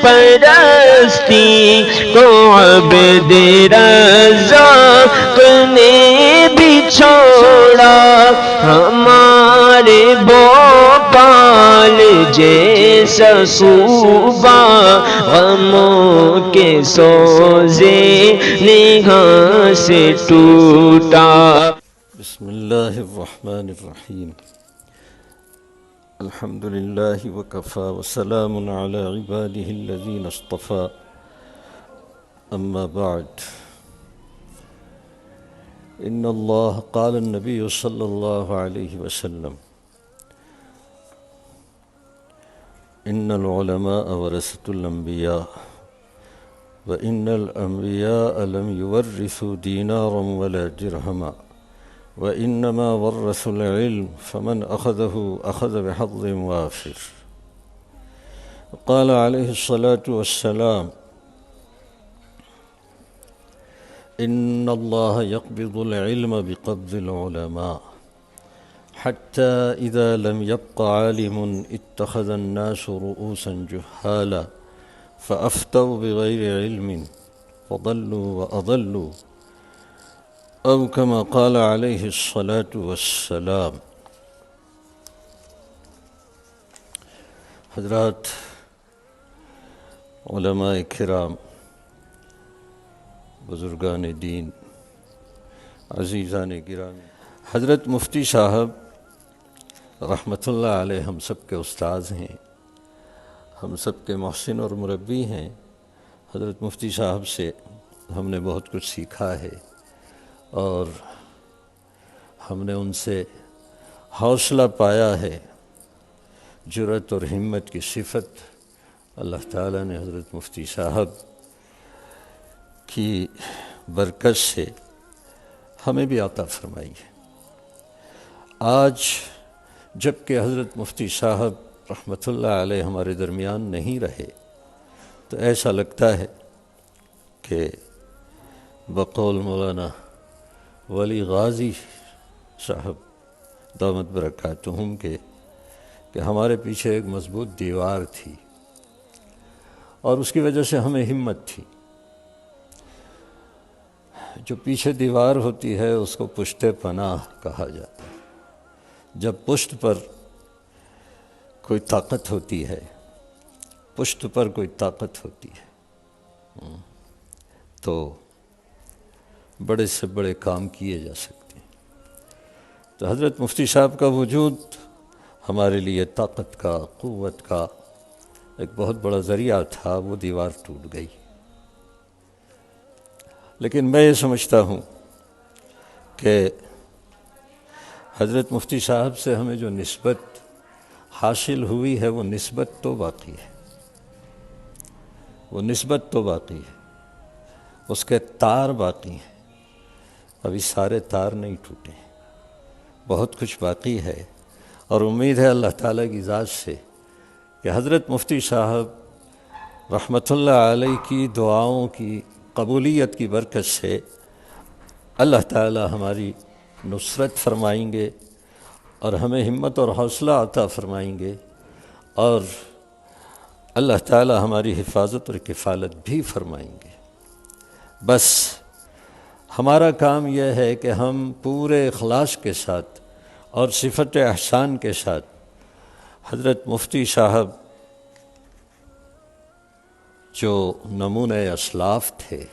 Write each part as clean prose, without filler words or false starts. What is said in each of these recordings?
پرستی کو عبد رزاق نے بھی چھوڑا، ہمارے بھوپال جیسا صوبہ غموں کے سوزے نگاہ سے ٹوٹا۔ بسم اللہ الرحمن الرحیم، الحمد للہ وکفی وسلام علی عبادہ الذین اصطفی، اما بعد، ان اللہ قال النبی صلی اللہ علیہ وسلم ان العلماء ورثۃ الانبیاء وان الانبیاء لم یورثوا دینارا ولا درہما وإنما ورثوا العلم فمن أخذه أخذ بحظ وافر۔ قال عليه الصلاة والسلام إن الله يقبض العلم بقبض العلماء حتى إذا لم يبق عالم اتخذ الناس رؤوسا جهالا فأفتوا بغير علم فضلوا وأضلوا، او کما قال علیہ الصلاة والسلام۔ حضرات علماء کرام، بزرگان دین، عزیزان گرامی، حضرت مفتی صاحب رحمۃ اللہ علیہ ہم سب کے استاذ ہیں، ہم سب کے محسن اور مربی ہیں۔ حضرت مفتی صاحب سے ہم نے بہت کچھ سیکھا ہے اور ہم نے ان سے حوصلہ پایا ہے، جرأت اور ہمت کی صفت اللہ تعالیٰ نے حضرت مفتی صاحب کی برکت سے ہمیں بھی عطا فرمائی ہے۔ آج جب کہ حضرت مفتی صاحب رحمۃ اللہ علیہ ہمارے درمیان نہیں رہے تو ایسا لگتا ہے کہ بقول مولانا ولی غازی صاحب دامت برکاتہم کہ ہمارے پیچھے ایک مضبوط دیوار تھی اور اس کی وجہ سے ہمیں ہمت تھی۔ جو پیچھے دیوار ہوتی ہے اس کو پشت پناہ کہا جاتا ہے۔ جب پشت پر کوئی طاقت ہوتی ہے، پشت پر کوئی طاقت ہوتی ہے تو بڑے سے بڑے کام کیے جا سکتے ہیں۔ تو حضرت مفتی صاحب کا وجود ہمارے لیے طاقت کا، قوت کا ایک بہت بڑا ذریعہ تھا۔ وہ دیوار ٹوٹ گئی، لیکن میں یہ سمجھتا ہوں کہ حضرت مفتی صاحب سے ہمیں جو نسبت حاصل ہوئی ہے وہ نسبت تو باقی ہے، وہ نسبت تو باقی ہے، اس کے تار باقی ہیں، ابھی سارے تار نہیں ٹوٹے، بہت کچھ باقی ہے۔ اور امید ہے اللہ تعالیٰ کی ذات سے کہ حضرت مفتی صاحب رحمۃ اللہ علیہ کی دعاؤں کی قبولیت کی برکت سے اللہ تعالیٰ ہماری نصرت فرمائیں گے اور ہمیں ہمت اور حوصلہ عطا فرمائیں گے، اور اللہ تعالیٰ ہماری حفاظت اور کفالت بھی فرمائیں گے۔ بس ہمارا کام یہ ہے کہ ہم پورے اخلاص کے ساتھ اور صفت احسان کے ساتھ حضرت مفتی صاحب جو نمونۂ اسلاف تھے،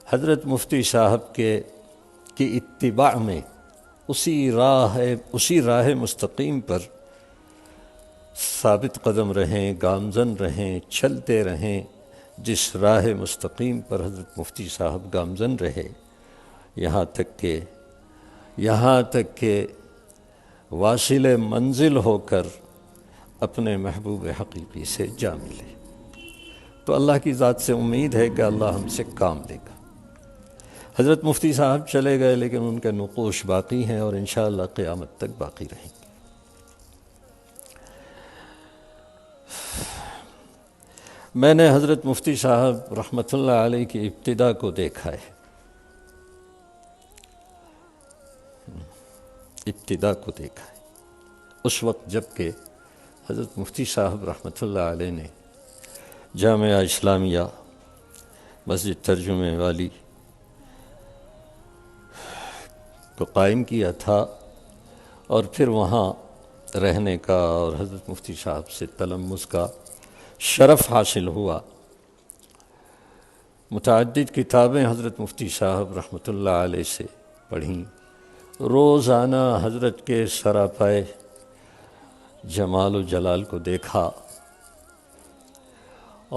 حضرت مفتی صاحب کی اتباع میں اسی راہ مستقیم پر ثابت قدم رہیں، گامزن رہیں، چلتے رہیں جس راہ مستقیم پر حضرت مفتی صاحب گامزن رہے، یہاں تک کہ واصل منزل ہو کر اپنے محبوب حقیقی سے جا ملے۔ تو اللہ کی ذات سے امید ہے کہ اللہ ہم سے کام لے گا۔ حضرت مفتی صاحب چلے گئے لیکن ان کے نقوش باقی ہیں اور انشاءاللہ قیامت تک باقی رہیں گے۔ میں نے حضرت مفتی صاحب رحمۃ اللہ علیہ کی ابتدا کو دیکھا ہے، ابتدا کو دیکھا ہے، اس وقت جب کہ حضرت مفتی صاحب رحمۃ اللہ علیہ نے جامعہ اسلامیہ مسجد ترجمے والی کو قائم کیا تھا، اور پھر وہاں رہنے کا اور حضرت مفتی صاحب سے تلمذ کا شرف حاصل ہوا۔ متعدد کتابیں حضرت مفتی صاحب رحمۃ اللہ علیہ سے پڑھیں، روزانہ حضرت کے سراپائے جمال و جلال کو دیکھا،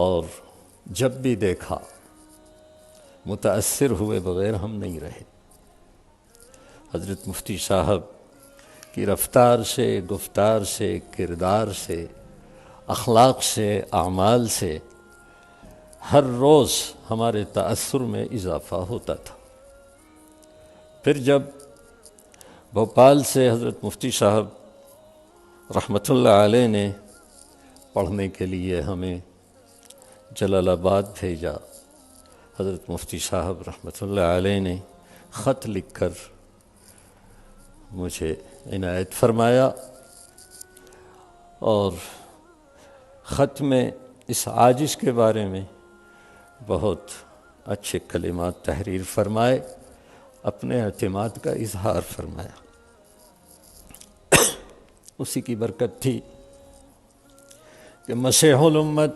اور جب بھی دیکھا متاثر ہوئے بغیر ہم نہیں رہے۔ حضرت مفتی صاحب کی رفتار سے، گفتار سے، کردار سے، اخلاق سے، اعمال سے ہر روز ہمارے تأثر میں اضافہ ہوتا تھا۔ پھر جب بھوپال سے حضرت مفتی صاحب رحمۃ اللہ علیہ نے پڑھنے کے لیے ہمیں جلال آباد بھیجا، حضرت مفتی صاحب رحمۃ اللہ علیہ نے خط لکھ کر مجھے عنایت فرمایا، اور خط میں اس عاجز کے بارے میں بہت اچھے کلمات تحریر فرمائے، اپنے اعتماد کا اظہار فرمایا۔ اسی کی برکت تھی کہ مسیح الامت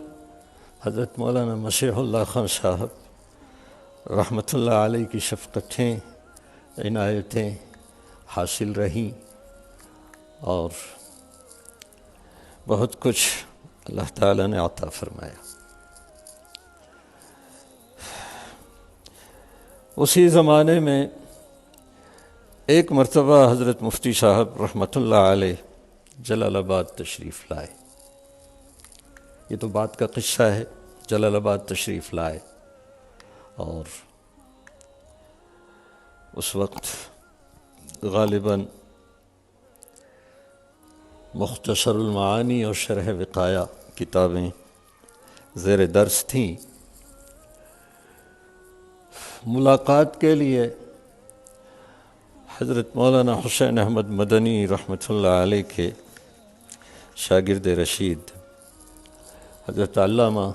حضرت مولانا مسیح اللہ خان صاحب رحمۃ اللہ علیہ کی شفقتیں، عنایتیں حاصل رہیں، اور بہت کچھ اللہ تعالیٰ نے عطا فرمایا۔ اسی زمانے میں ایک مرتبہ حضرت مفتی صاحب رحمۃ اللہ علیہ جلال آباد تشریف لائے۔ یہ تو بات کا قصہ ہے، جلال آباد تشریف لائے، اور اس وقت غالباً مختصر المعانی اور شرح وقایہ کتابیں زیر درس تھیں۔ ملاقات کے لیے حضرت مولانا حسین احمد مدنی رحمۃ اللہ علیہ کے شاگرد رشید حضرت علامہ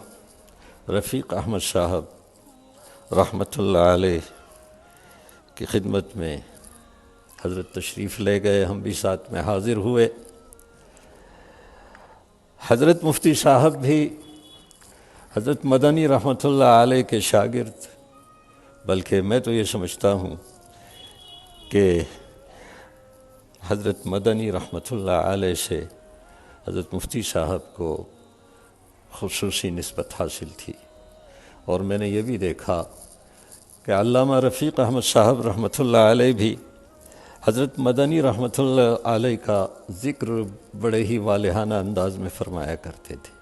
رفیق احمد صاحب رحمۃ اللہ علیہ کی خدمت میں حضرت تشریف لے گئے، ہم بھی ساتھ میں حاضر ہوئے۔ حضرت مفتی صاحب بھی حضرت مدنی رحمۃ اللہ علیہ کے شاگرد، بلکہ میں تو یہ سمجھتا ہوں کہ حضرت مدنی رحمۃ اللہ علیہ سے حضرت مفتی صاحب کو خصوصی نسبت حاصل تھی، اور میں نے یہ بھی دیکھا کہ علامہ رفیق احمد صاحب رحمۃ اللہ علیہ بھی حضرت مدنی رحمۃ اللہ علیہ کا ذکر بڑے ہی والہانہ انداز میں فرمایا کرتے تھے۔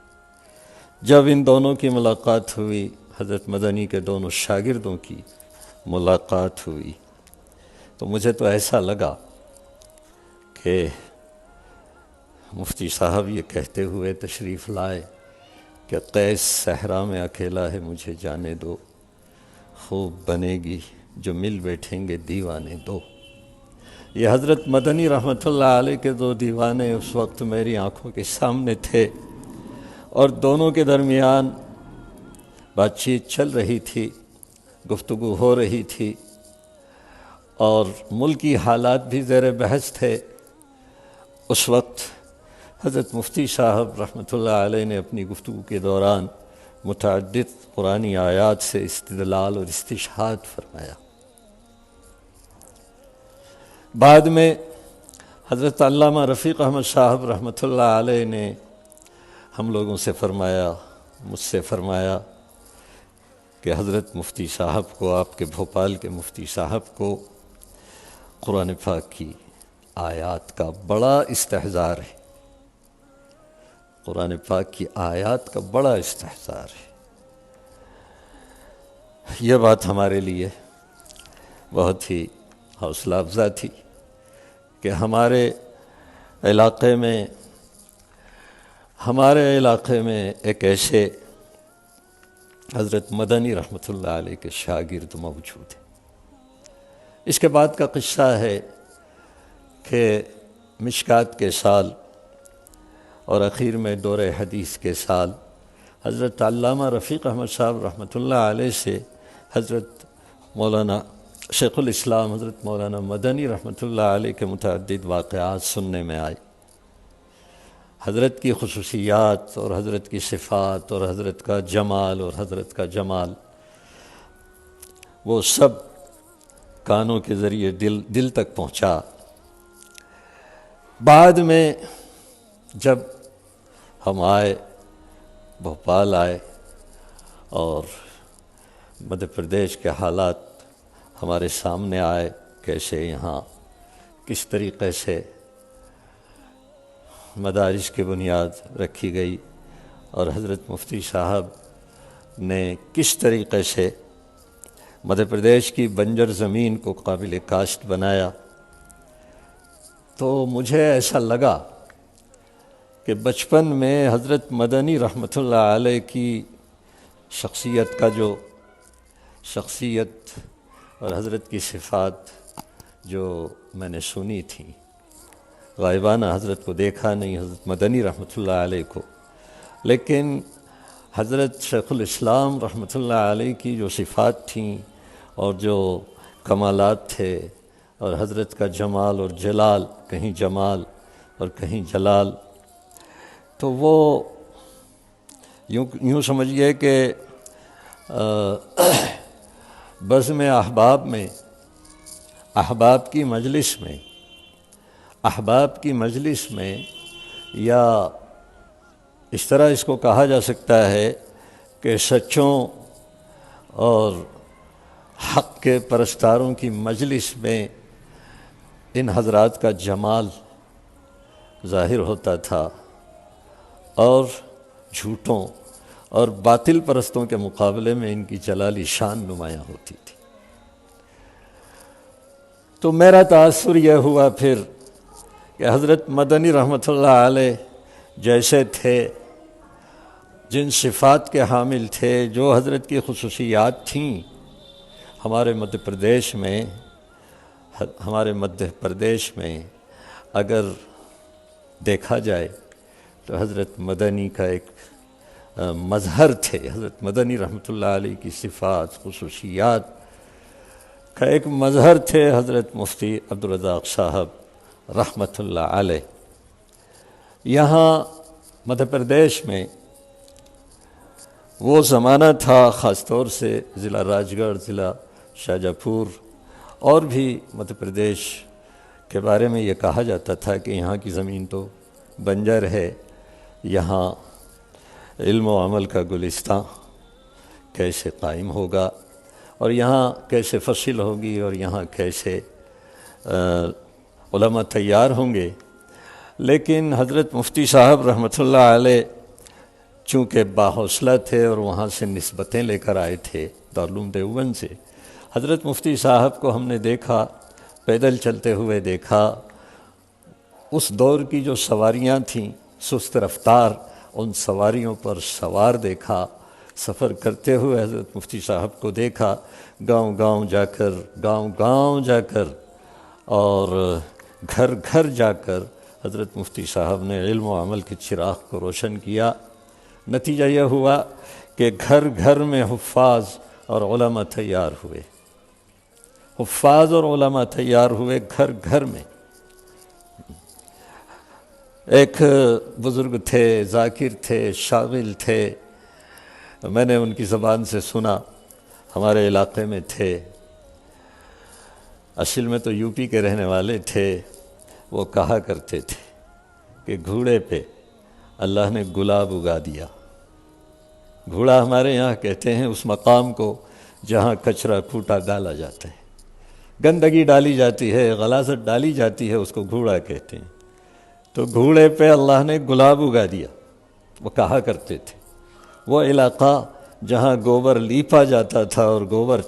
جب ان دونوں کی ملاقات ہوئی، حضرت مدنی کے دونوں شاگردوں کی ملاقات ہوئی، تو مجھے تو ایسا لگا کہ مفتی صاحب یہ کہتے ہوئے تشریف لائے کہ قیس صحرا میں اکیلا ہے مجھے جانے دو، خوب بنے گی جو مل بیٹھیں گے دیوانے دو۔ یہ حضرت مدنی رحمۃ اللہ علیہ کے دو دیوانے اس وقت میری آنکھوں کے سامنے تھے، اور دونوں کے درمیان بات چیت چل رہی تھی، گفتگو ہو رہی تھی، اور ملکی حالات بھی زیر بحث تھے۔ اس وقت حضرت مفتی صاحب رحمۃ اللہ علیہ نے اپنی گفتگو کے دوران متعدد قرآنی آیات سے استدلال اور استشہاد فرمایا۔ بعد میں حضرت علامہ رفیق احمد صاحب رحمۃ اللہ علیہ نے ہم لوگوں سے فرمایا، مجھ سے فرمایا کہ حضرت مفتی صاحب کو، آپ کے بھوپال کے مفتی صاحب کو قرآن پاک کی آیات کا بڑا استحضار ہے، قرآن پاک کی آیات کا بڑا استحضار ہے۔ یہ بات ہمارے لیے بہت ہی حوصلہ افزا تھی کہ ہمارے علاقے میں ایک ایسے حضرت مدنی رحمۃ اللہ علیہ کے شاگرد موجود ہیں۔ اس کے بعد کا قصہ ہے کہ مشکات کے سال اور اخیر میں دورہ حدیث کے سال حضرت علامہ رفیق احمد صاحب رحمۃ اللہ علیہ سے حضرت مولانا شیخ الاسلام حضرت مولانا مدنی رحمۃ اللہ علیہ کے متعدد واقعات سننے میں آئے۔ حضرت کی خصوصیات اور حضرت کی صفات اور حضرت کا جمال اور حضرت کا جمال، وہ سب کانوں کے ذریعے دل تک پہنچا۔ بعد میں جب ہم آئے، بھوپال آئے، اور مدھیہ پردیش کے حالات ہمارے سامنے آئے، کیسے یہاں کس طریقے سے مدارس کی بنیاد رکھی گئی اور حضرت مفتی صاحب نے کس طریقے سے مدھیہ پردیش کی بنجر زمین کو قابل کاشت بنایا، تو مجھے ایسا لگا کہ بچپن میں حضرت مدنی رحمۃ اللہ علیہ کی شخصیت اور حضرت کی صفات جو میں نے سنی تھیں، غائبانہ حضرت کو دیکھا نہیں، حضرت مدنی رحمۃ اللہ علیہ کو، لیکن حضرت شیخ الاسلام رحمۃ اللہ علیہ کی جو صفات تھیں اور جو کمالات تھے، اور حضرت کا جمال اور جلال، کہیں جمال اور کہیں جلال، تو وہ یوں سمجھیے کہ بزم احباب میں، احباب کی مجلس میں یا اس طرح اس کو کہا جا سکتا ہے کہ سچوں اور حق کے پرستاروں کی مجلس میں ان حضرات کا جمال ظاہر ہوتا تھا، اور جھوٹوں اور باطل پرستوں کے مقابلے میں ان کی جلالی شان نمایاں ہوتی تھی۔ تو میرا تاثر یہ ہوا پھر کہ حضرت مدنی رحمۃ اللہ علیہ جیسے تھے، جن صفات کے حامل تھے، جو حضرت کی خصوصیات تھیں، ہمارے مدھیہ پردیش میں اگر دیکھا جائے تو حضرت مدنی کا ایک مظہر تھے، حضرت مدنی رحمۃ اللہ علیہ کی صفات، خصوصیات کا ایک مظہر تھے حضرت مفتی عبدالرزاق صاحب رحمۃ اللہ علیہ۔ یہاں مدھیہ پردیش میں وہ زمانہ تھا، خاص طور سے ضلع راج گڑھ، ضلع شاہجہاں پور، اور بھی مدھیہ پردیش کے بارے میں یہ کہا جاتا تھا کہ یہاں کی زمین تو بنجر ہے، یہاں علم و عمل کا گلستان کیسے قائم ہوگا، اور یہاں کیسے فصل ہوگی، اور یہاں کیسے علماء تیار ہوں گے۔ لیکن حضرت مفتی صاحب رحمۃ اللہ علیہ چونکہ باحوصلہ تھے اور وہاں سے نسبتیں لے کر آئے تھے دارالعلوم دیوبند سے، حضرت مفتی صاحب کو ہم نے دیکھا، پیدل چلتے ہوئے دیکھا، اس دور کی جو سواریاں تھیں سست رفتار، ان سواریوں پر سوار دیکھا، سفر کرتے ہوئے حضرت مفتی صاحب کو دیکھا، گاؤں گاؤں جا کر اور گھر گھر جا کر حضرت مفتی صاحب نے علم و عمل کے چراغ کو روشن کیا۔ نتیجہ یہ ہوا کہ گھر گھر میں حفاظ اور علماء تیار ہوئے، گھر گھر میں۔ ایک بزرگ تھے، ذاکر تھے، شاغل تھے، میں نے ان کی زبان سے سنا، ہمارے علاقے میں تھے، اصل میں تو یو پی کے رہنے والے تھے۔ وہ کہا کرتے تھے کہ گھوڑے پہ اللہ نے گلاب اگا دیا۔ گھوڑا ہمارے یہاں کہتے ہیں اس مقام کو جہاں کچرا کوٹا ڈالا جاتا ہے، گندگی ڈالی جاتی ہے، غلاظت ڈالی جاتی ہے، اس کو گھوڑا کہتے ہیں۔ تو گھوڑے پہ اللہ نے گلاب اگا دیا، وہ کہا کرتے تھے۔ وہ علاقہ جہاں گوبر لیپا جاتا تھا اور گوبر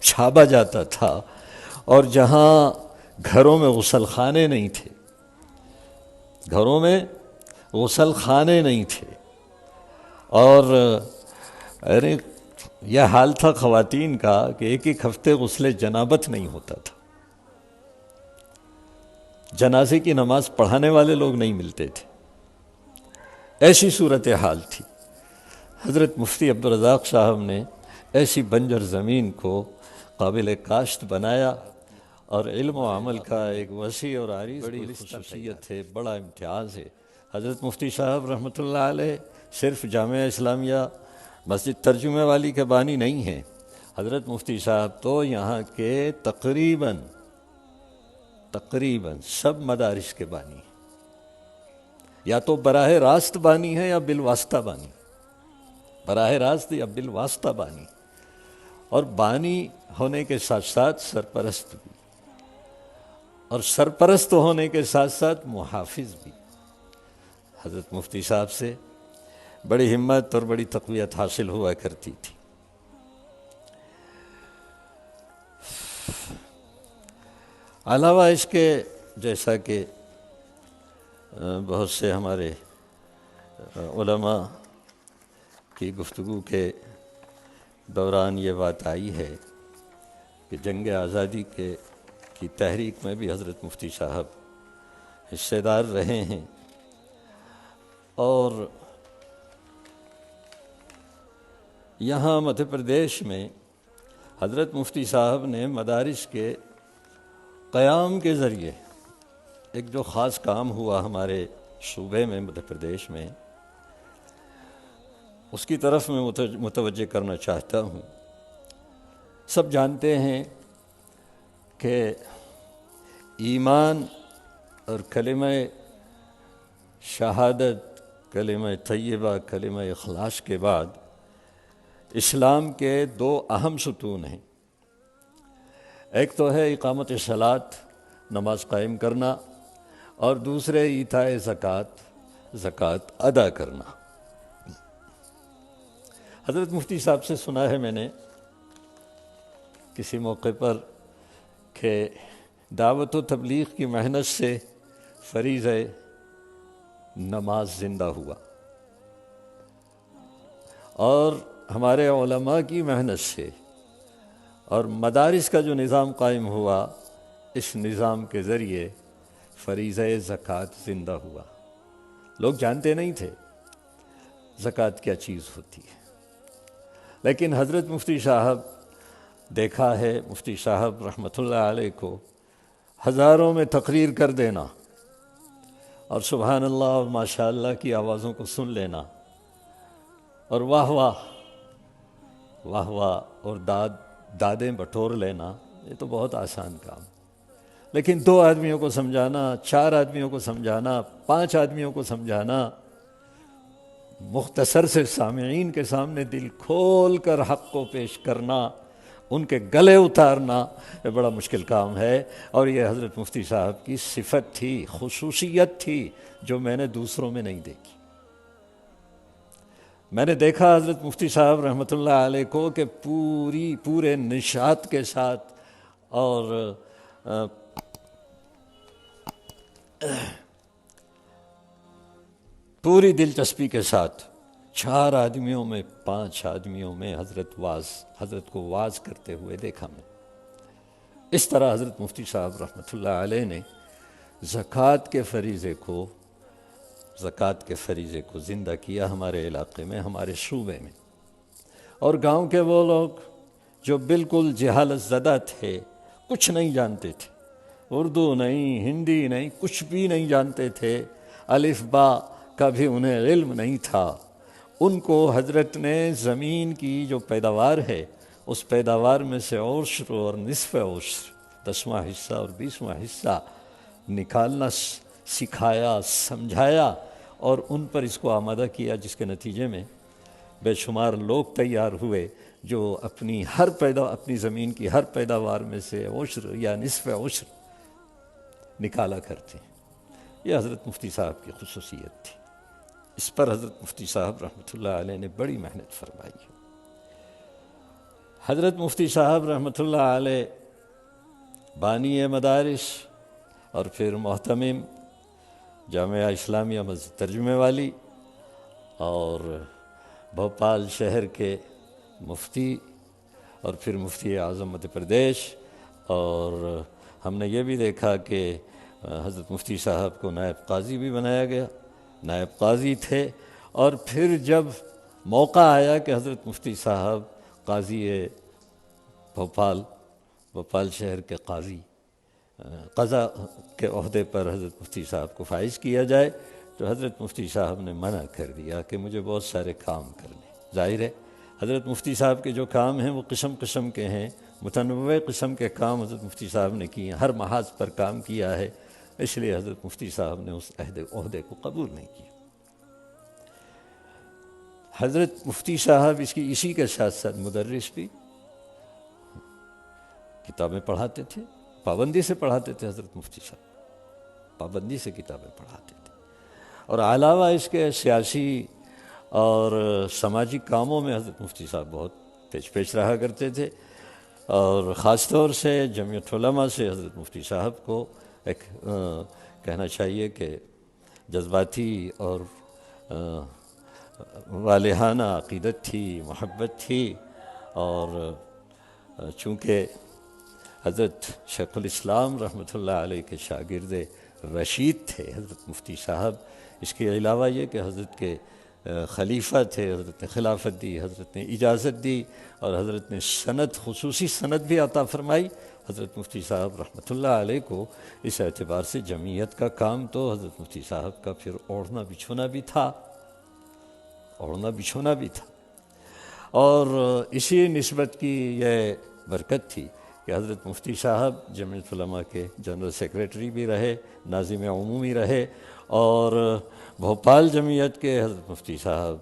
چھاپا جاتا تھا، اور جہاں گھروں میں غسل خانے نہیں تھے، اور یہ حال تھا خواتین کا کہ ایک ایک ہفتے غسل جنابت نہیں ہوتا تھا، جنازے کی نماز پڑھانے والے لوگ نہیں ملتے تھے، ایسی صورتحال تھی۔ حضرت مفتی عبدالرزاق صاحب نے ایسی بنجر زمین کو قابل کاشت بنایا اور علم و عمل کا ایک وسیع اور عریض بڑی خصوصیت ہے، بڑا امتیاز ہے۔ حضرت مفتی صاحب رحمۃ اللہ علیہ صرف جامعہ اسلامیہ مسجد ترجمے والی کے بانی نہیں ہیں، حضرت مفتی صاحب تو یہاں کے تقریباً سب مدارس کے بانی ہیں، یا تو براہ راست بانی ہے یا بالواسطہ بانی، براہ راست یا بالواسطہ بانی، اور بانی ہونے کے ساتھ ساتھ سرپرست بھی، اور سرپرست ہونے کے ساتھ ساتھ محافظ بھی۔ حضرت مفتی صاحب سے بڑی ہمت اور بڑی تقویت حاصل ہوا کرتی تھی۔ علاوہ اس کے جیسا کہ بہت سے ہمارے علماء کی گفتگو کے دوران یہ بات آئی ہے کہ جنگ آزادی کی تحریک میں بھی حضرت مفتی صاحب حصے دار رہے ہیں، اور یہاں مدھیہ پردیش میں حضرت مفتی صاحب نے مدارس کے قیام کے ذریعے ایک جو خاص کام ہوا ہمارے صوبے میں مدھیہ پردیش میں، اس کی طرف میں متوجہ کرنا چاہتا ہوں۔ سب جانتے ہیں کہ ایمان اور کلمہ شہادت، کلمہ طیبہ، کلمہ اخلاص کے بعد اسلام کے دو اہم ستون ہیں، ایک تو ہے اقامت صلاۃ، نماز قائم کرنا، اور دوسرے ایتاء زکوٰۃ ادا کرنا۔ حضرت مفتی صاحب سے سنا ہے میں نے کسی موقع پر کہ دعوت و تبلیغ کی محنت سے فریضہ نماز زندہ ہوا، اور ہمارے علماء کی محنت سے اور مدارس کا جو نظام قائم ہوا، اس نظام کے ذریعے فریضہ زکوٰۃ زندہ ہوا۔ لوگ جانتے نہیں تھے زکوٰۃ کیا چیز ہوتی ہے، لیکن حضرت مفتی صاحب دیکھا ہے، مفتی صاحب رحمۃ اللہ علیہ کو ہزاروں میں تقریر کر دینا اور سبحان اللہ اور ماشاء اللہ کی آوازوں کو سن لینا، اور واہ واہ اور دادیں بٹور لینا، یہ تو بہت آسان کام، لیکن 2 آدمیوں کو سمجھانا، 4 آدمیوں کو سمجھانا، 5 آدمیوں کو سمجھانا، مختصر سے سامعین کے سامنے دل کھول کر حق کو پیش کرنا، ان کے گلے اتارنا، یہ بڑا مشکل کام ہے، اور یہ حضرت مفتی صاحب کی صفت تھی، خصوصیت تھی، جو میں نے دوسروں میں نہیں دیکھی۔ میں نے دیکھا حضرت مفتی صاحب رحمۃ اللہ علیہ کو کہ پورے نشاط کے ساتھ اور پوری دلچسپی کے ساتھ 4 آدمیوں میں 5 آدمیوں میں حضرت کو واز کرتے ہوئے دیکھا میں۔ اس طرح حضرت مفتی صاحب رحمۃ اللہ علیہ نے زکوٰۃ کے فریضے کو زندہ کیا ہمارے علاقے میں، ہمارے صوبے میں، اور گاؤں کے وہ لوگ جو بالکل جہالت زدہ تھے، کچھ نہیں جانتے تھے، اردو نہیں، ہندی نہیں، کچھ بھی نہیں جانتے تھے، الف با کا بھی انہیں علم نہیں تھا، ان کو حضرت نے زمین کی جو پیداوار ہے، اس پیداوار میں سے عشر اور نصف عشر، 10واں حصہ اور 20واں حصہ نکالنا سکھایا، سمجھایا، اور ان پر اس کو آمادہ کیا، جس کے نتیجے میں بے شمار لوگ تیار ہوئے جو اپنی زمین کی ہر پیداوار میں سے عشر یا نصف عشر نکالا کرتے ہیں۔ یہ حضرت مفتی صاحب کی خصوصیت تھی، اس پر حضرت مفتی صاحب رحمۃ اللہ علیہ نے بڑی محنت فرمائی ہے۔ حضرت مفتی صاحب رحمۃ اللہ علیہ بانی مدارس اور پھر محتمم جامعہ اسلامیہ مسجد ترجمے والی اور بھوپال شہر کے مفتی اور پھر مفتی اعظم مدھیہ پردیش، اور ہم نے یہ بھی دیکھا کہ حضرت مفتی صاحب کو نائب قاضی بھی بنایا گیا، نائب قاضی تھے، اور پھر جب موقع آیا کہ حضرت مفتی صاحب قاضی بھوپال شہر کے قاضی قضا کے عہدے پر حضرت مفتی صاحب کو فائز کیا جائے، تو حضرت مفتی صاحب نے منع کر دیا کہ مجھے بہت سارے کام کرنے۔ ظاہر ہے حضرت مفتی صاحب کے جو کام ہیں وہ قسم قسم کے ہیں، متنوع قسم کے کام حضرت مفتی صاحب نے کیے ہیں، ہر محاذ پر کام کیا ہے، اس لیے حضرت مفتی صاحب نے اس عہدے کو قبول نہیں کیا۔ حضرت مفتی صاحب اسی کے ساتھ ساتھ مدرس بھی، کتابیں پڑھاتے تھے، پابندی سے پڑھاتے تھے حضرت مفتی صاحب، پابندی سے کتابیں پڑھاتے تھے، اور علاوہ اس کے سیاسی اور سماجی کاموں میں حضرت مفتی صاحب بہت پیش رہا کرتے تھے، اور خاص طور سے جمعیت علماء سے حضرت مفتی صاحب کو ایک کہنا چاہیے کہ جذباتی اور والہانہ عقیدت تھی، محبت تھی، اور چونکہ حضرت شیخ الاسلام رحمۃ اللہ علیہ کے شاگرد رشید تھے حضرت مفتی صاحب، اس کے علاوہ یہ کہ حضرت کے خلیفہ تھے، حضرت نے خلافت دی، حضرت نے اجازت دی، اور حضرت نے خصوصی سند بھی عطا فرمائی حضرت مفتی صاحب رحمۃ اللہ علیہ کو۔ اس اعتبار سے جمعیت کا کام تو حضرت مفتی صاحب کا پھر اوڑھنا بچھونا بھی تھا، اور اسی نسبت کی یہ برکت تھی کہ حضرت مفتی صاحب جمعیت علماء کے جنرل سیکریٹری بھی رہے، ناظم عمومی رہے، اور بھوپال جمعیت کے حضرت مفتی صاحب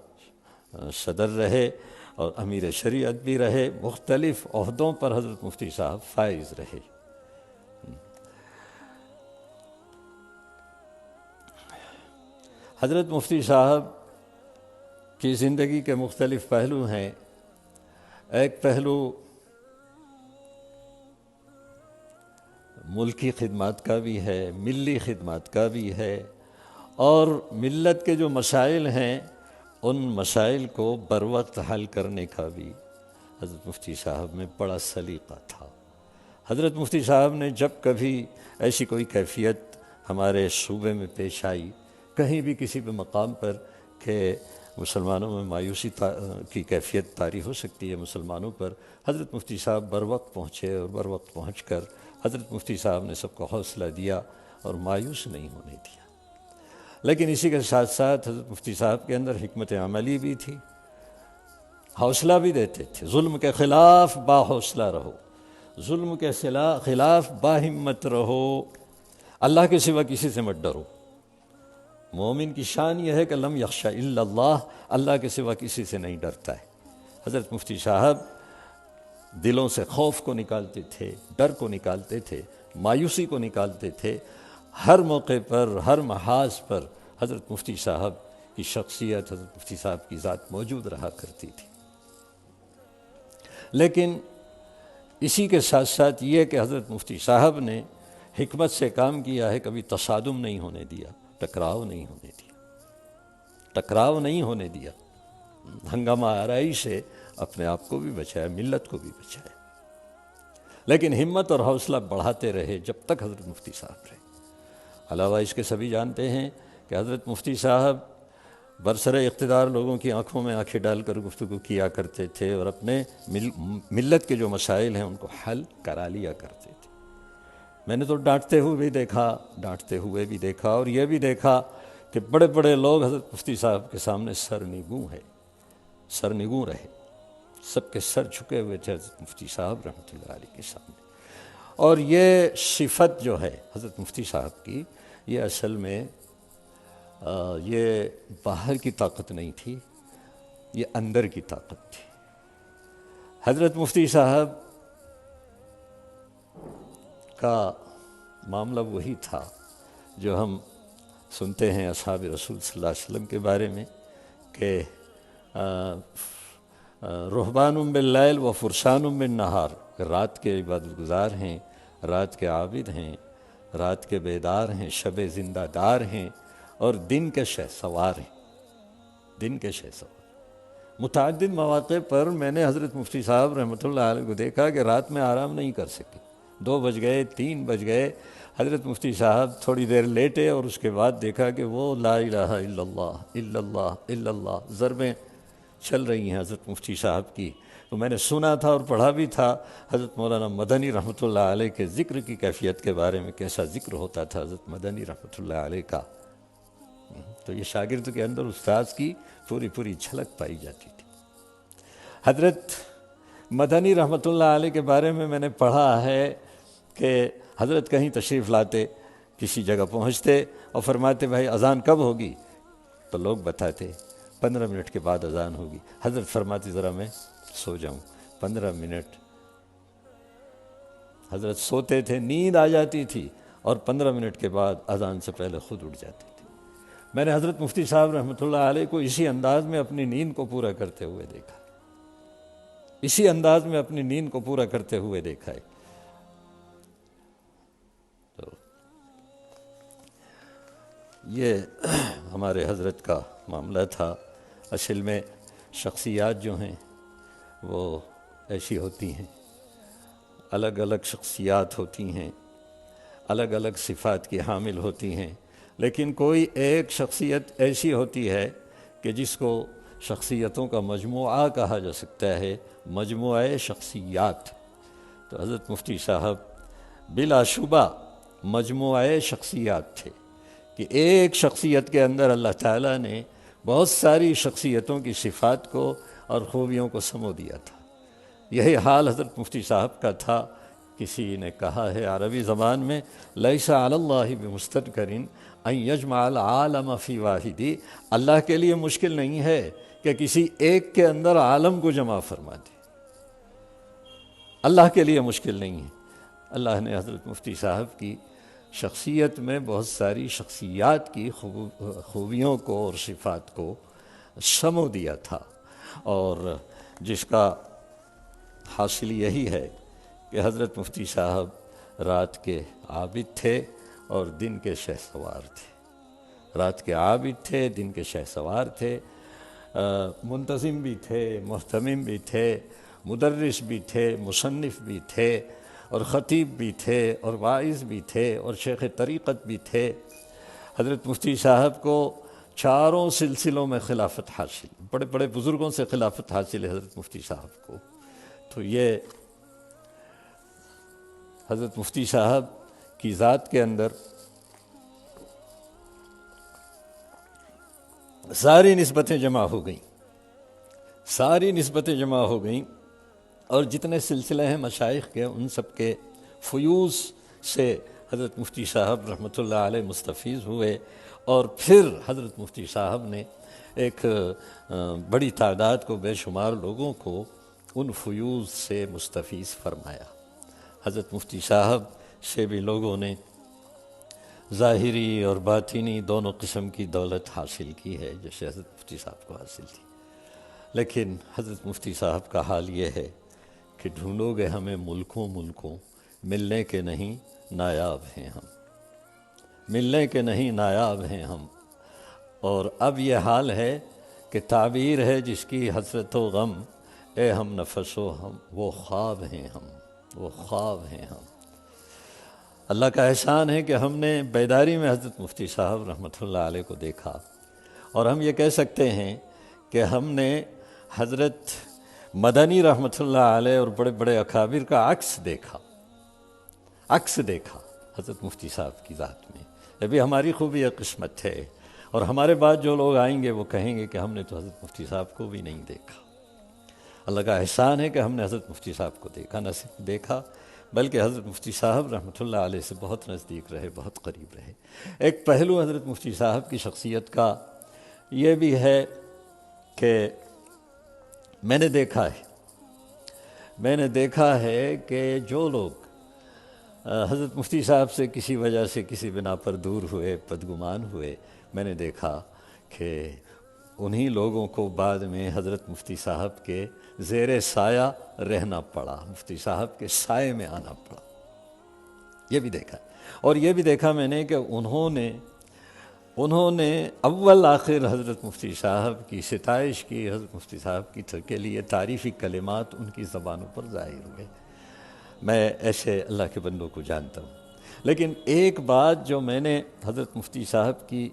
صدر رہے، اور امیر شریعت بھی رہے، مختلف عہدوں پر حضرت مفتی صاحب فائز رہے۔ حضرت مفتی صاحب کی زندگی کے مختلف پہلو ہیں۔ ایک پہلو ملکی خدمات کا بھی ہے، ملی خدمات کا بھی ہے، اور ملت کے جو مسائل ہیں ان مسائل کو بر وقت حل کرنے کا بھی حضرت مفتی صاحب میں بڑا سلیقہ تھا۔ حضرت مفتی صاحب نے جب کبھی ایسی کوئی کیفیت ہمارے صوبے میں پیش آئی، کہیں بھی کسی بھی مقام پر کہ مسلمانوں میں مایوسی کی کیفیت طاری ہو سکتی ہے مسلمانوں پر، حضرت مفتی صاحب بر وقت پہنچے، اور بر وقت پہنچ کر حضرت مفتی صاحب نے سب کو حوصلہ دیا اور مایوس نہیں ہونے دیا۔ لیکن اسی کے ساتھ ساتھ حضرت مفتی صاحب کے اندر حکمت عملی بھی تھی، حوصلہ بھی دیتے تھے، ظلم کے خلاف با حوصلہ رہو، ظلم کے خلاف با ہمت رہو، اللہ کے سوا کسی سے مت ڈرو۔ مومن کی شان یہ ہے کہ لم یخشى الا اللہ، اللہ کے سوا کسی سے نہیں ڈرتا ہے۔ حضرت مفتی صاحب دلوں سے خوف کو نکالتے تھے، ڈر کو نکالتے تھے، مایوسی کو نکالتے تھے، ہر موقع پر، ہر محاذ پر حضرت مفتی صاحب کی شخصیت، حضرت مفتی صاحب کی ذات موجود رہا کرتی تھی۔ لیکن اسی کے ساتھ ساتھ یہ کہ حضرت مفتی صاحب نے حکمت سے کام کیا ہے، کبھی تصادم نہیں ہونے دیا، ٹکراؤ نہیں ہونے دیا، ہنگامہ آرائی سے اپنے آپ کو بھی بچایا، ملت کو بھی بچایا، لیکن ہمت اور حوصلہ بڑھاتے رہے جب تک حضرت مفتی صاحب رہے۔ علاوہ اس کے سبھی جانتے ہیں کہ حضرت مفتی صاحب برسر اقتدار لوگوں کی آنکھوں میں آنکھیں ڈال کر گفتگو کیا کرتے تھے، اور اپنے ملت کے جو مسائل ہیں ان کو حل کرا لیا کرتے تھے۔ میں نے تو ڈانٹتے ہوئے بھی دیکھا، اور یہ بھی دیکھا کہ بڑے بڑے لوگ حضرت مفتی صاحب کے سامنے سرنگوں رہے، سب کے سر جھکے ہوئے تھے حضرت مفتی صاحب رحمۃ اللہ علیہ کے سامنے۔ اور یہ صفت جو ہے حضرت مفتی صاحب کی، یہ اصل میں یہ باہر کی طاقت نہیں تھی، یہ اندر کی طاقت تھی۔ حضرت مفتی صاحب کا معاملہ وہی تھا جو ہم سنتے ہیں اصحاب رسول صلی اللہ علیہ وسلم کے بارے میں کہ رہبان باللیل و فرسان بالنہار، رات کے عبادت گزار ہیں، رات کے عابد ہیں، رات کے بیدار ہیں، شب زندہ دار ہیں، اور دن کے شہسوار ہیں، متعدد مواقع پر میں نے حضرت مفتی صاحب رحمۃ اللہ علیہ کو دیکھا کہ رات میں آرام نہیں کر سکے، 2 بج گئے، 3 بج گئے، حضرت مفتی صاحب تھوڑی دیر لیٹے، اور اس کے بعد دیکھا کہ وہ لا الہ الا اللہ الا اللہ الا اللہ ضربیں چل رہی ہیں حضرت مفتی صاحب کی، تو میں نے سنا تھا اور پڑھا بھی تھا حضرت مولانا مدنی رحمۃ اللہ علیہ کے ذکر کی کیفیت کے بارے میں، کیسا ذکر ہوتا تھا حضرت مدنی رحمۃ اللہ علیہ کا۔ تو یہ شاگرد کے اندر استاذ کی پوری جھلک پائی جاتی تھی۔ حضرت مدنی رحمۃ اللہ علیہ کے بارے میں نے پڑھا ہے کہ حضرت کہیں تشریف لاتے، کسی جگہ پہنچتے اور فرماتے بھائی اذان کب ہوگی؟ تو لوگ بتاتے 15 منٹ کے بعد اذان ہوگی۔ حضرت فرماتے ذرا میں سو جاؤں۔ 15 منٹ حضرت سوتے تھے، نیند آ جاتی تھی اور 15 منٹ کے بعد اذان سے پہلے خود اٹھ جاتے تھے۔ میں نے حضرت مفتی صاحب رحمۃ اللہ علیہ کو اسی انداز میں اپنی نیند کو پورا کرتے ہوئے دیکھا، اسی انداز میں اپنی نیند کو پورا کرتے ہوئے دیکھا ہے۔ تو یہ ہمارے حضرت کا معاملہ تھا۔ اصل میں شخصیات جو ہیں وہ ایسی ہوتی ہیں، الگ الگ شخصیات ہوتی ہیں، الگ الگ صفات کی حامل ہوتی ہیں، لیکن کوئی ایک شخصیت ایسی ہوتی ہے کہ جس کو شخصیتوں کا مجموعہ کہا جا سکتا ہے، مجموعہ شخصیات۔ تو حضرت مفتی صاحب بلا شبہ مجموعہ شخصیات تھے کہ ایک شخصیت کے اندر اللہ تعالیٰ نے بہت ساری شخصیتوں کی صفات کو اور خوبیوں کو سمو دیا تھا۔ یہی حال حضرت مفتی صاحب کا تھا۔ کسی نے کہا ہے عربی زبان میں لیس علی اللہ بمستنکر ان یجمع العالم فی واحدی، اللہ کے لیے مشکل نہیں ہے کہ کسی ایک کے اندر عالم کو جمع فرما دے، اللہ کے لیے مشکل نہیں ہے۔ اللہ نے حضرت مفتی صاحب کی شخصیت میں بہت ساری شخصیات کی خوبیوں کو اور صفات کو سمو دیا تھا، اور جس کا حاصل یہی ہے کہ حضرت مفتی صاحب رات کے عابد تھے اور دن کے شہسوار تھے۔ رات کے عابد تھے، دن کے شہسوار تھے، منتظم بھی تھے، محتمم بھی تھے، مدرس بھی تھے، مصنف بھی تھے، اور خطیب بھی تھے، اور واعظ بھی تھے، اور شیخ طریقت بھی تھے۔ حضرت مفتی صاحب کو چاروں سلسلوں میں خلافت حاصل، بڑے بڑے بزرگوں سے خلافت حاصل ہے حضرت مفتی صاحب کو۔ تو یہ حضرت مفتی صاحب کی ذات کے اندر ساری نسبتیں جمع ہو گئیں، ساری نسبتیں جمع ہو گئیں، اور جتنے سلسلے ہیں مشائخ کے ان سب کے فیوز سے حضرت مفتی صاحب رحمۃ اللہ علیہ مستفیض ہوئے، اور پھر حضرت مفتی صاحب نے ایک بڑی تعداد کو، بے شمار لوگوں کو ان فیوز سے مستفیض فرمایا۔ حضرت مفتی صاحب سے بھی لوگوں نے ظاہری اور باطنی دونوں قسم کی دولت حاصل کی ہے، جیسے حضرت مفتی صاحب کو حاصل تھی۔ لیکن حضرت مفتی صاحب کا حال یہ ہے کہ ڈھونڈو گے ہمیں ملکوں ملنے کے نہیں نایاب ہیں ہم، ملنے کے نہیں نایاب ہیں ہم۔ اور اب یہ حال ہے کہ تعبیر ہے جس کی حسرت و غم، اے ہم نفس و ہم، وہ خواب ہیں ہم، وہ خواب ہیں ہم۔ اللہ کا احسان ہے کہ ہم نے بیداری میں حضرت مفتی صاحب رحمۃ اللہ علیہ کو دیکھا، اور ہم یہ کہہ سکتے ہیں کہ ہم نے حضرت مدنی رحمۃ اللہ علیہ اور بڑے بڑے اکابر کا عکس دیکھا، عکس دیکھا حضرت مفتی صاحب کی ذات میں۔ یہ بھی ہماری خوبی قسمت ہے، اور ہمارے بعد جو لوگ آئیں گے وہ کہیں گے کہ ہم نے تو حضرت مفتی صاحب کو بھی نہیں دیکھا۔ اللہ کا احسان ہے کہ ہم نے حضرت مفتی صاحب کو دیکھا، نہ صرف دیکھا بلکہ حضرت مفتی صاحب رحمۃ اللہ علیہ سے بہت نزدیک رہے، بہت قریب رہے۔ ایک پہلو حضرت مفتی صاحب کی شخصیت کا یہ بھی ہے کہ میں نے دیکھا ہے کہ جو لوگ حضرت مفتی صاحب سے کسی وجہ سے کسی بنا پر دور ہوئے، بدگمان ہوئے، میں نے دیکھا کہ انہی لوگوں کو بعد میں حضرت مفتی صاحب کے زیر سایہ رہنا پڑا، مفتی صاحب کے سائے میں آنا پڑا۔ یہ بھی دیکھا، اور یہ بھی دیکھا میں نے کہ انہوں نے اول آخر حضرت مفتی صاحب کی ستائش کی، حضرت مفتی صاحب کے لیے تعریفی کلمات ان کی زبانوں پر ظاہر ہوئے۔ میں ایسے اللہ کے بندوں کو جانتا ہوں، لیکن ایک بات جو میں نے حضرت مفتی صاحب کی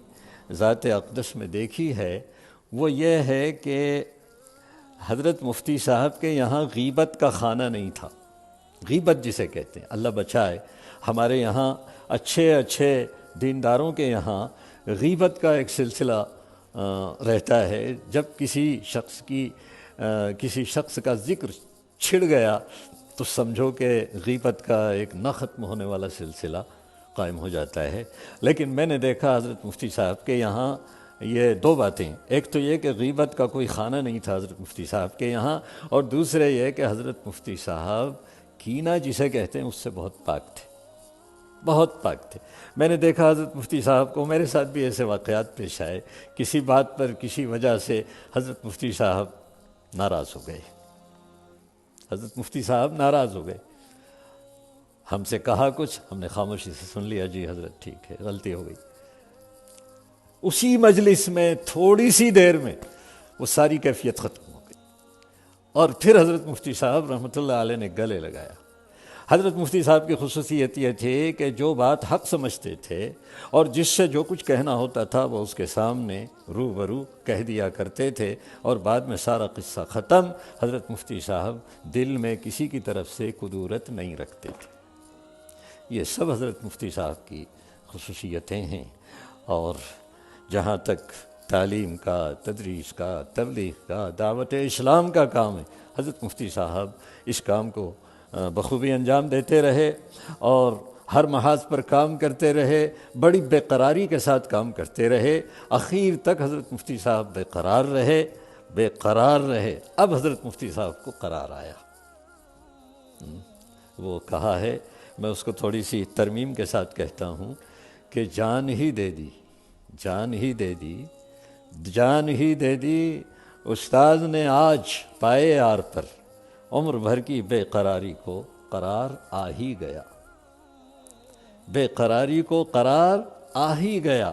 ذات اقدس میں دیکھی ہے وہ یہ ہے کہ حضرت مفتی صاحب کے یہاں غیبت کا خانہ نہیں تھا، غیبت جسے کہتے ہیں، اللہ بچائے، ہمارے یہاں اچھے اچھے دینداروں کے یہاں غیبت کا ایک سلسلہ رہتا ہے۔ جب کسی شخص کا ذکر چھڑ گیا تو سمجھو کہ غیبت کا ایک نہ ختم ہونے والا سلسلہ قائم ہو جاتا ہے۔ لیکن میں نے دیکھا حضرت مفتی صاحب کے یہاں یہ دو باتیں، ایک تو یہ کہ غیبت کا کوئی خانہ نہیں تھا حضرت مفتی صاحب کے یہاں، اور دوسرے یہ کہ حضرت مفتی صاحب کینہ جسے کہتے ہیں اس سے بہت پاک تھے، بہت پاک تھے۔ میں نے دیکھا حضرت مفتی صاحب کو، میرے ساتھ بھی ایسے واقعات پیش آئے، کسی بات پر کسی وجہ سے حضرت مفتی صاحب ناراض ہو گئے، حضرت مفتی صاحب ناراض ہو گئے، ہم سے کہا کچھ، ہم نے خاموشی سے سن لیا، جی حضرت ٹھیک ہے، غلطی ہو گئی۔ اسی مجلس میں تھوڑی سی دیر میں وہ ساری کیفیت ختم ہو گئی، اور پھر حضرت مفتی صاحب رحمۃ اللہ علیہ نے گلے لگایا۔ حضرت مفتی صاحب کی خصوصیت یہ تھی کہ جو بات حق سمجھتے تھے اور جس سے جو کچھ کہنا ہوتا تھا وہ اس کے سامنے روبرو کہہ دیا کرتے تھے، اور بعد میں سارا قصہ ختم۔ حضرت مفتی صاحب دل میں کسی کی طرف سے کدورت نہیں رکھتے تھے۔ یہ سب حضرت مفتی صاحب کی خصوصیتیں ہیں، اور جہاں تک تعلیم کا، تدریس کا، تبلیغ کا، دعوت اسلام کا کام ہے، حضرت مفتی صاحب اس کام کو بخوبی انجام دیتے رہے اور ہر محاذ پر کام کرتے رہے، بڑی بے قراری کے ساتھ کام کرتے رہے، اخیر تک حضرت مفتی صاحب بے قرار رہے۔ اب حضرت مفتی صاحب کو قرار آیا، وہ کہا ہے، میں اس کو تھوڑی سی ترمیم کے ساتھ کہتا ہوں کہ جان ہی دے دی، جان ہی دے دی، جان ہی دے دی استاذ نے آج پائے یار پر، عمر بھر کی بے قراری کو قرار آ ہی گیا، بے قراری کو قرار آ ہی گیا۔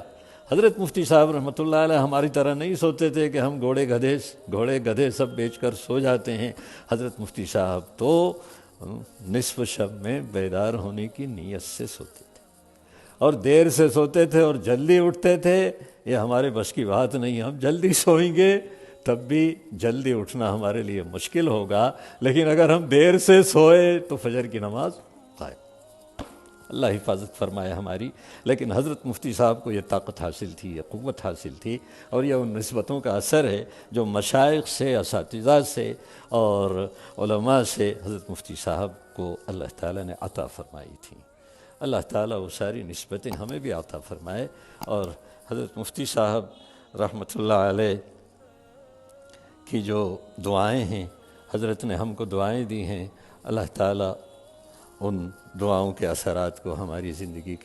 حضرت مفتی صاحب رحمۃ اللہ علیہ ہماری طرح نہیں سوتے تھے کہ ہم گھوڑے گدھے سب بیچ کر سو جاتے ہیں۔ حضرت مفتی صاحب تو نصف شب میں بیدار ہونے کی نیت سے سوتے تھے، اور دیر سے سوتے تھے اور جلدی اٹھتے تھے۔ یہ ہمارے بس کی بات نہیں، ہم جلدی سوئیں گے تب بھی جلدی اٹھنا ہمارے لیے مشکل ہوگا، لیکن اگر ہم دیر سے سوئے تو فجر کی نماز قائم۔ اللہ حفاظت فرمائے ہماری۔ لیکن حضرت مفتی صاحب کو یہ طاقت حاصل تھی، یہ قوت حاصل تھی، اور یہ ان نسبتوں کا اثر ہے جو مشائخ سے، اساتذہ سے اور علماء سے حضرت مفتی صاحب کو اللہ تعالیٰ نے عطا فرمائی تھیں۔ اللہ تعالیٰ وہ ساری نسبتیں ہمیں بھی عطا فرمائے، اور حضرت مفتی صاحب رحمۃ اللہ علیہ کی جو دعائیں ہیں، حضرت نے ہم کو دعائیں دی ہیں، اللہ تعالیٰ ان دعاؤں کے اثرات کو ہماری زندگی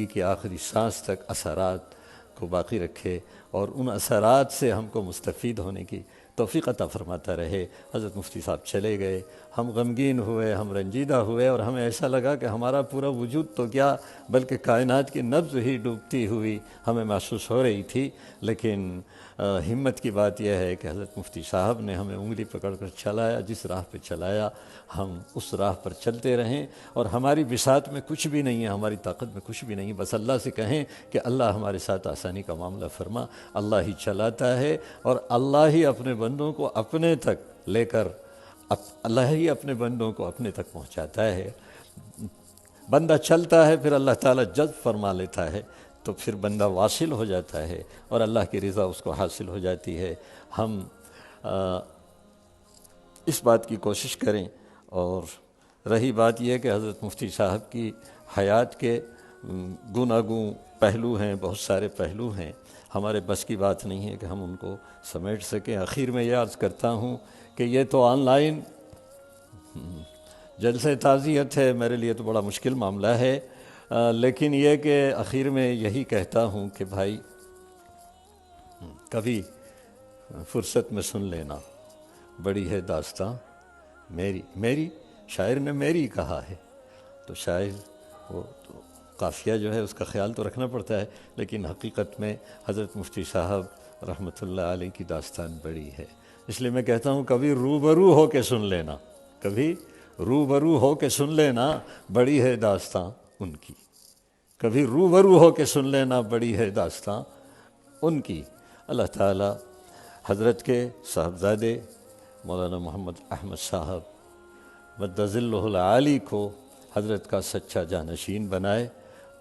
کی آخری سانس تک اثرات کو باقی رکھے، اور ان اثرات سے ہم کو مستفید ہونے کی توفیق عطا فرماتا رہے۔ حضرت مفتی صاحب چلے گئے، ہم غمگین ہوئے، ہم رنجیدہ ہوئے، اور ہمیں ایسا لگا کہ ہمارا پورا وجود تو کیا بلکہ کائنات کی نبض ہی ڈوبتی ہوئی ہمیں محسوس ہو رہی تھی۔ لیکن ہمت کی بات یہ ہے کہ حضرت مفتی صاحب نے ہمیں انگلی پکڑ کر چلایا، جس راہ پہ چلایا ہم اس راہ پر چلتے رہیں، اور ہماری بساط میں کچھ بھی نہیں ہے، ہماری طاقت میں کچھ بھی نہیں، بس اللہ سے کہیں کہ اللہ ہمارے ساتھ آسانی کا معاملہ فرما۔ اللہ ہی چلاتا ہے، اور اللہ ہی اپنے بندوں کو اپنے تک لے کر، اللہ ہی اپنے بندوں کو اپنے تک پہنچاتا ہے۔ بندہ چلتا ہے، پھر اللہ تعالیٰ جذب فرما لیتا ہے، تو پھر بندہ واصل ہو جاتا ہے اور اللہ کی رضا اس کو حاصل ہو جاتی ہے۔ ہم اس بات کی کوشش کریں۔ اور رہی بات یہ کہ حضرت مفتی صاحب کی حیات کے گوناگوں پہلو ہیں، بہت سارے پہلو ہیں، ہمارے بس کی بات نہیں ہے کہ ہم ان کو سمیٹ سکیں۔ آخر میں یہ عرض کرتا ہوں کہ یہ تو آن لائن جلسہ تعزیت ہے، میرے لیے تو بڑا مشکل معاملہ ہے، لیکن یہ کہ آخر میں یہی کہتا ہوں کہ بھائی کبھی فرصت میں سن لینا، بڑی ہے داستاں میری، شاعر نے میری کہا ہے، تو شاعر وہ تو قافیہ جو ہے اس کا خیال تو رکھنا پڑتا ہے، لیکن حقیقت میں حضرت مفتی صاحب رحمۃ اللہ علیہ کی داستان بڑی ہے۔ اس لیے میں کہتا ہوں کبھی روبرو ہو کے سن لینا، کبھی روبرو ہو کے سن لینا، بڑی ہے داستاں ان کی، کبھی روبرو ہو کے سن لینا، بڑی ہے داستاں ان کی۔ اللہ تعالیٰ حضرت کے صاحبزادے مولانا محمد احمد صاحب مد ظلہ العالی کو حضرت کا سچا جانشین بنائے،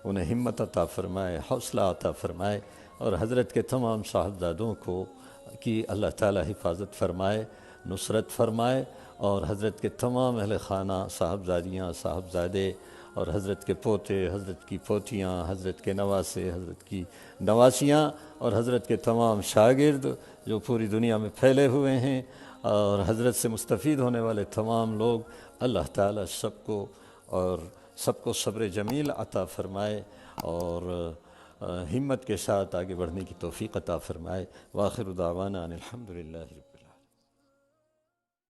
انہیں ہمت عطا فرمائے، حوصلہ عطا فرمائے، اور حضرت کے تمام صاحبزادوں کو کی اللہ تعالی حفاظت فرمائے، نصرت فرمائے، اور حضرت کے تمام اہل خانہ، صاحبزادیاں، صاحبزادے، اور حضرت کے پوتے، حضرت کی پوتیاں، حضرت کے نواسے، حضرت کی نواسیاں، اور حضرت کے تمام شاگرد جو پوری دنیا میں پھیلے ہوئے ہیں، اور حضرت سے مستفید ہونے والے تمام لوگ، اللہ تعالیٰ سب کو صبر جمیل عطا فرمائے، اور ہمت کے ساتھ آگے بڑھنے کی توفیق عطا فرمائے۔ وآخر دعوانا ان الحمدللہ۔